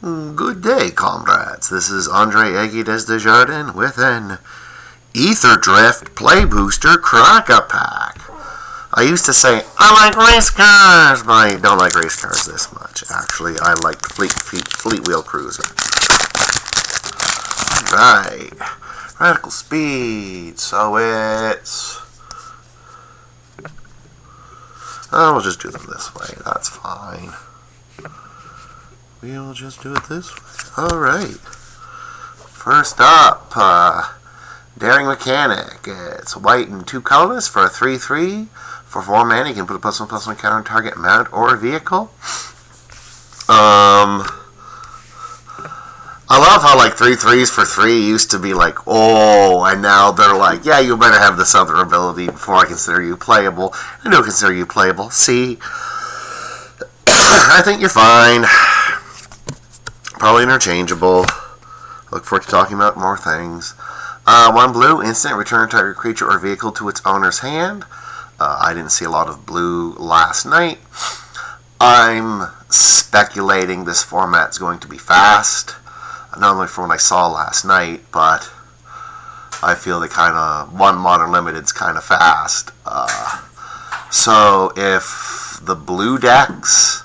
Good day, comrades. This is Andre Eggy des Desjardins with an Ether Drift Play Booster Crack-a-Pack. I used to say, I like race cars, but I don't like race cars this much. Actually, I like Fleet Wheel Cruiser. Right. Radical Speed. So it's... Oh, we'll just do them this way. That's fine. We'll just do it this way. Alright. First up, Daring Mechanic. It's white and 2 colorless for a 3/3. For 4 mana, you can put a +1/+1 counter on target mount or vehicle. I love how like 3/3s for 3 used to be like, oh, and now they're like, yeah, you better have this other ability before I consider you playable. I don't consider you playable. See, I think you're fine. Probably interchangeable. Look forward to talking about more things. 1 blue, instant, return target creature or vehicle to its owner's hand. I didn't see a lot of blue last night. I'm speculating this format's going to be fast. Not only from what I saw last night, but I feel one Modern Limited's kind of fast. So if the blue decks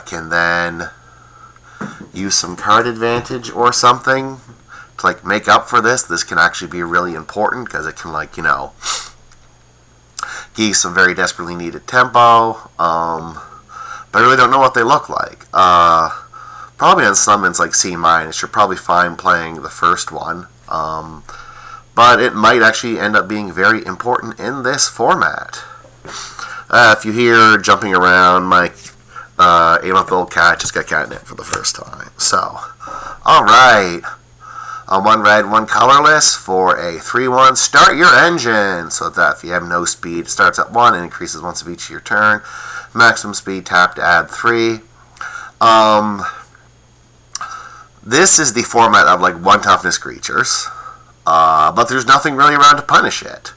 can then use some card advantage or something to make up for this can actually be really important because it can give you some very desperately needed tempo. But I really don't know what they look like. Probably on summons like C-, you're probably fine playing the first one. But it might actually end up being very important in this format. If you hear jumping around, my 8-month-old cat just got catnip for the first time. So, alright. 1 red, 1 colorless for a 3/1. Start your engine. So that if you have no speed, it starts at 1 and increases once of each of your turn. Maximum speed, tap to add 3. This is the format of 1 toughness creatures. But there's nothing really around to punish it.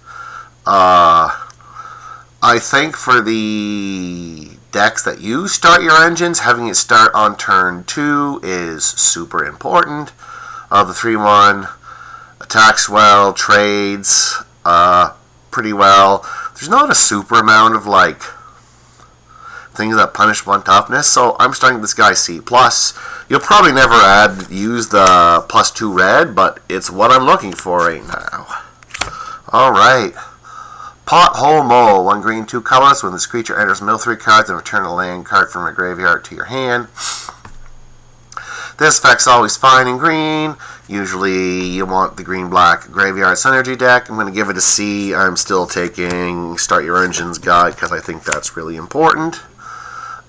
I think for the decks that use start your engines, having it start on turn 2 is super important. The 3/1 attacks well, trades pretty well. There's not a super amount of things that punish 1 toughness, so I'm starting this guy C+. You'll probably never use the +2 red, but it's what I'm looking for right now. Alright. Pothole Mole. 1 green, 2 colors. When this creature enters mill 3 cards and return a land card from a graveyard to your hand. This effect's always fine in green. Usually you want the green-black graveyard synergy deck. I'm going to give it a C. I'm still taking Start Your Engines guide because I think that's really important.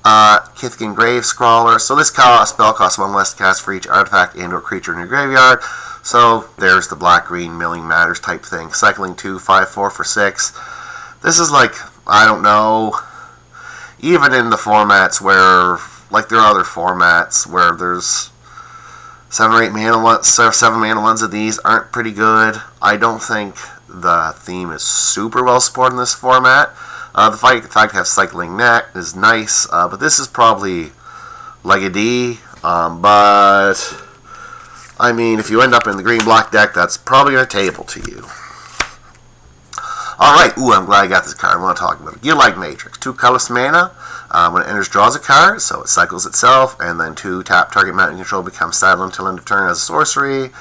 Kithkin Grave Scrawler. So this spell costs 1 less to cast for each artifact and or creature in your graveyard. So there's the black-green milling matters type thing. Cycling 2, 5/4 for 6. This is I don't know, even in the formats where, there are other formats where there's 7 or 8 mana ones, 7 mana ones of these aren't pretty good. I don't think the theme is super well supported in this format. The fact to have Cycling Net is nice, but this is probably a D. But I mean, if you end up in the green-black deck, that's probably going to table to you. Alright, I'm glad I got this card. I want to talk about it. Gear-like Matrix. 2 colorless mana. When it enters, draws a card, so it cycles itself, and then 2 tap target mountain control becomes saddle until end of turn as a sorcery,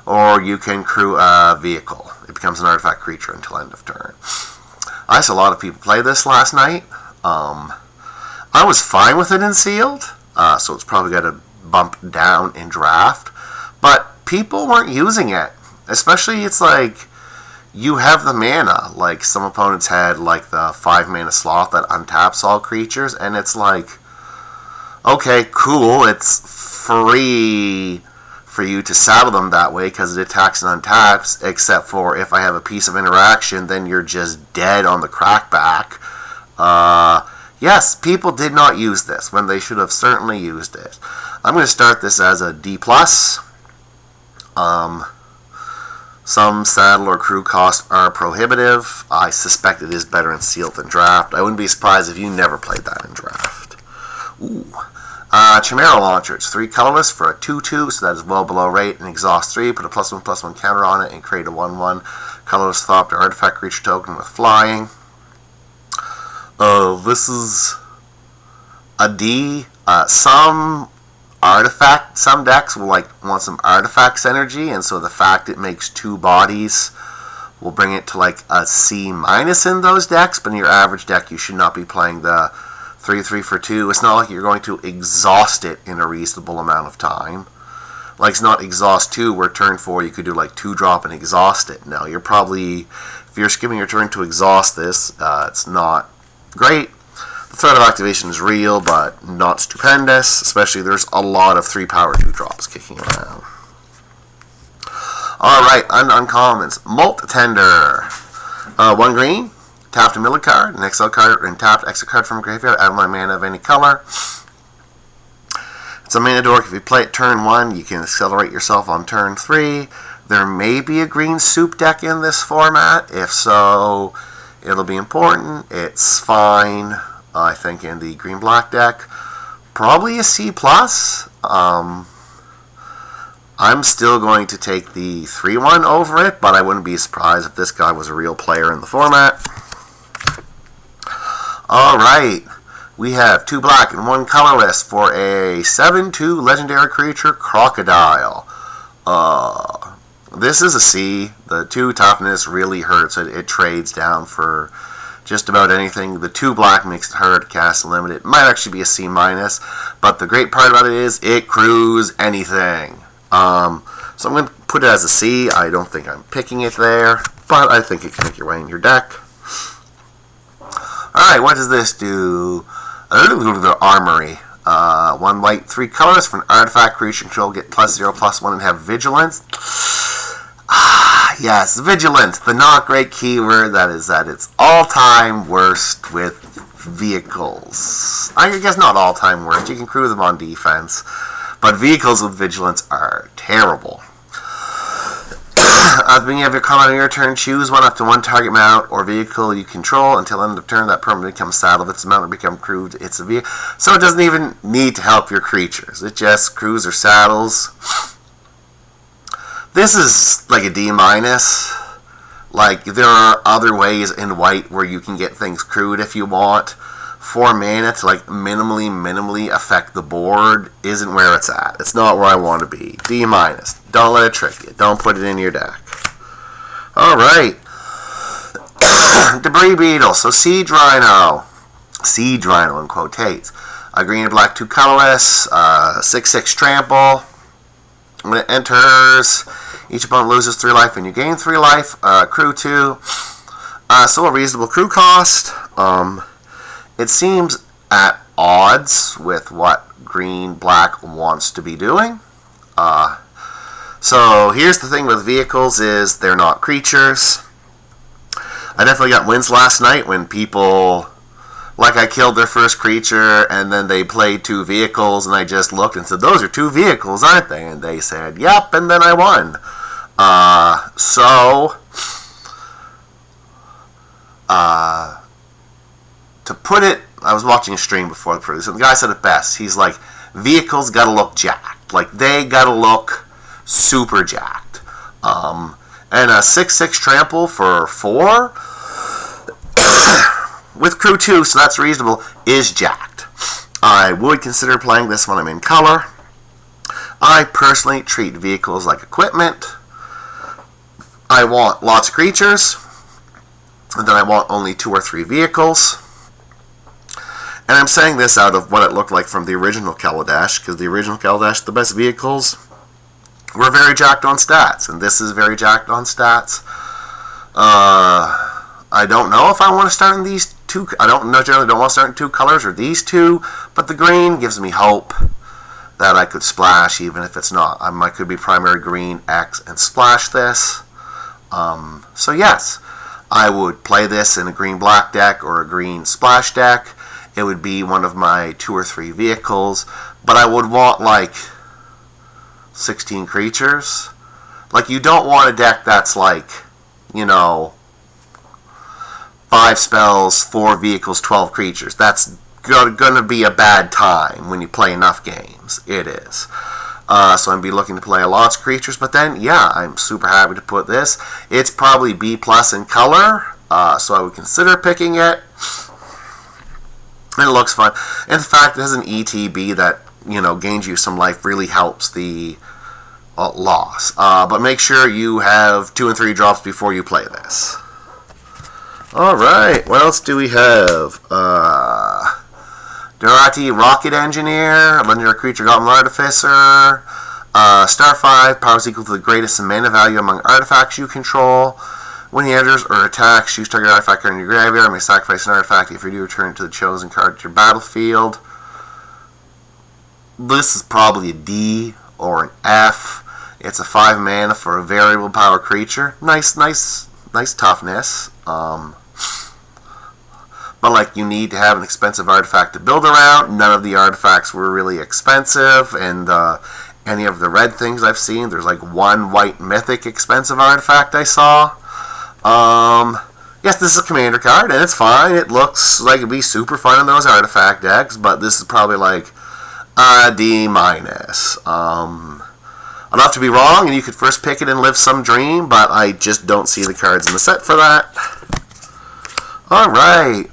or you can crew a vehicle. It becomes an artifact creature until end of turn. I saw a lot of people play this last night. I was fine with it in sealed, so it's probably got to bump down in draft, but people weren't using it. Especially, it's you have the mana. Some opponents had the 5 mana sloth that untaps all creatures, and it's okay, cool, it's free for you to saddle them that way because it attacks and untaps, except for if I have a piece of interaction, then you're just dead on the crackback. Yes, people did not use this when they should have certainly used it. I'm going to start this as a D+. Some saddle or crew costs are prohibitive. I suspect it is better in sealed than draft. I wouldn't be surprised if you never played that in draft. Ooh. Chimera Launcher. It's 3 colorless for a 2/2, so that is well below rate. And exhaust 3. Put a +1/+1 counter on it and create a 1/1 colorless Thopter artifact creature token with flying. This is a D. Some decks will want some artifacts energy, and so the fact it makes 2 bodies will bring it to like a C- in those decks. But in your average deck, you should not be playing the 3/3 for 2. It's not like you're going to exhaust it in a reasonable amount of time. Like, it's not exhaust 2 where turn 4 you could do like 2-drop and exhaust it. No, you're probably, if you're skipping your turn to exhaust this, it's not great. The threat of activation is real, but not stupendous. Especially there's a lot of 3-power 2-drops kicking around. Alright, uncommons. Molt Tender. 1 green. Tapped a middle card, an exile card, and tapped exile card from a graveyard. Add 1 mana of any color. It's a mana dork. If you play it turn 1, you can accelerate yourself on turn 3. There may be a green soup deck in this format. If so, it'll be important. It's fine, I think, in the green-black deck. Probably a C+. I'm still going to take the 3/1 over it, but I wouldn't be surprised if this guy was a real player in the format. Alright, we have 2 black and 1 colorless for a 7/2 legendary creature, Crocodile. This is a C. The 2 toughness really hurts. It trades down for just about anything. The 2 black makes it hard to cast and limit. It might actually be a C-, but the great part about it is it crews anything. So I'm going to put it as a C. I don't think I'm picking it there, but I think it can make your way in your deck. Alright, what does this do? The Armory. 1 white, 3 colors for an artifact creature control. Get +0/+1 and have vigilance. Yes, vigilance. The not great keyword that is at its all-time worst with vehicles. I guess not all-time worst. You can crew them on defense. But vehicles with vigilance are terrible. At the beginning of your combat on your turn, choose one up to 1 target mount or vehicle you control. Until end of turn, that permanent becomes saddled. If it's a mount or become crewed, it's a vehicle. So it doesn't even need to help your creatures. It just crews or saddles. This is like a D-. Like, there are other ways in white where you can get things crewed if you want. 4 mana to like minimally affect the board isn't where it's at. It's not where I want to be. D-. Don't let it trick you. Don't put it in your deck. Alright. Debris Beetle. So Siege Rhino. Siege Rhino in quotates. A green and black 2 colorless. 6/6 trample. When it enters, each opponent loses 3 life and you gain 3 life. Crew 2. So a reasonable crew cost. It seems at odds with what green-black wants to be doing. So here's the thing with vehicles is they're not creatures. I definitely got wins last night when people, like, I killed their first creature and then they played 2 vehicles and I just looked and said, those are 2 vehicles, aren't they? And they said, yep, and then I won. To put it, I was watching a stream before the producer, and the guy said it best. He's like, vehicles gotta look jacked. Like, they gotta look super jacked. And a 6/6 trample for 4 with crew 2, so that's reasonable, is jacked. I would consider playing this when I'm in color. I personally treat vehicles like equipment. I want lots of creatures, and then I want only 2 or 3 vehicles. And I'm saying this out of what it looked like from the original Kaladesh, because the original Kaladesh, the best vehicles were very jacked on stats, and this is very jacked on stats. I don't know if I want to start in these 2. I generally don't want to start in 2 colors or these 2, but the green gives me hope that I could splash, even if it's not. I could be primary green X and splash this. So yes, I would play this in a green-black deck or a green splash deck. It would be one of my 2 or 3 vehicles, but I would want like 16 creatures. Like, you don't want a deck that's like, 5 spells, 4 vehicles, 12 creatures. That's going to be a bad time when you play enough games. It is. So I'm going to be looking to play lots of creatures, but then, yeah, I'm super happy to put this. It's probably B+ in color, so I would consider picking it. And it looks fun. And the fact it has an ETB that, gains you some life really helps the loss. But make sure you have 2 and 3 drops before you play this. Alright, what else do we have? Durati Rocket Engineer, a legendary creature, Goblin Artificer. Star 5, power is equal to the greatest mana value among artifacts you control. When he enters or attacks, choose target artifact card in your graveyard. You may sacrifice an artifact. If you do, return it to the chosen card to your battlefield. This is probably a D or an F. It's a 5 mana for a variable power creature. Nice toughness. But you need to have an expensive artifact to build around. None of the artifacts were really expensive, and any of the red things I've seen, there's one white mythic expensive artifact I saw. Yes, this is a commander card, and it's fine. It looks like it'd be super fun in those artifact decks, but this is probably a D-. I'd have to be wrong, and you could first pick it and live some dream, but I just don't see the cards in the set for that. Alright.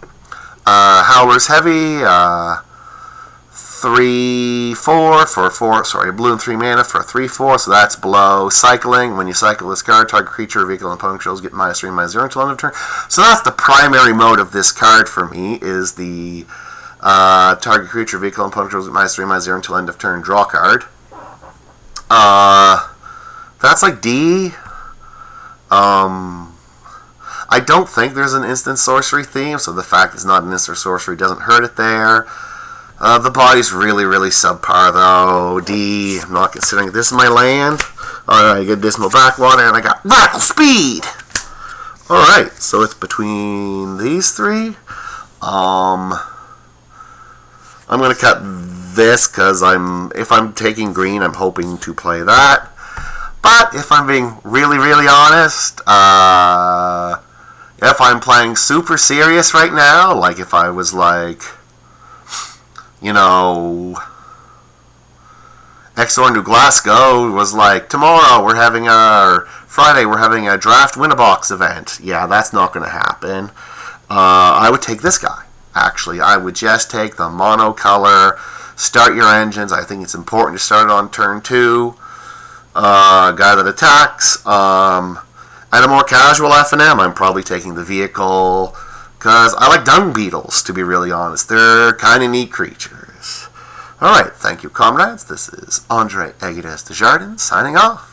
Howler's Heavy, 3/4 for 4, blue and 3 mana for a 3/4, so that's below cycling. When you cycle this card, target creature, vehicle, and opponent controls get -3, -0 until end of turn. So that's the primary mode of this card for me, is the target creature, vehicle, and opponent controls get -3, -0 until end of turn, draw card. That's D. I don't think there's an instant sorcery theme, so the fact it's not an instant sorcery doesn't hurt it there. The body's really subpar, though. D. I'm not considering it. This is my land. Alright, I get Dismal Backwater, and I got Radical Speed! Alright, so it's between these 3. I'm going to cut this, because if I'm taking green, I'm hoping to play that. But if I'm being really honest, if I'm playing super serious right now, if I was Exor New Glasgow was tomorrow Friday we're having a draft Win-A-Box event. Yeah, that's not going to happen. I would take this guy. Actually, I would just take the monocolor, start your engines. I think it's important to start it on turn 2. Guy that attacks. And a more casual F&M, I'm probably taking the vehicle, because I like dung beetles, to be really honest. They're kind of neat creatures. Alright, thank you, comrades. This is Andre Aguirre Desjardins, signing off.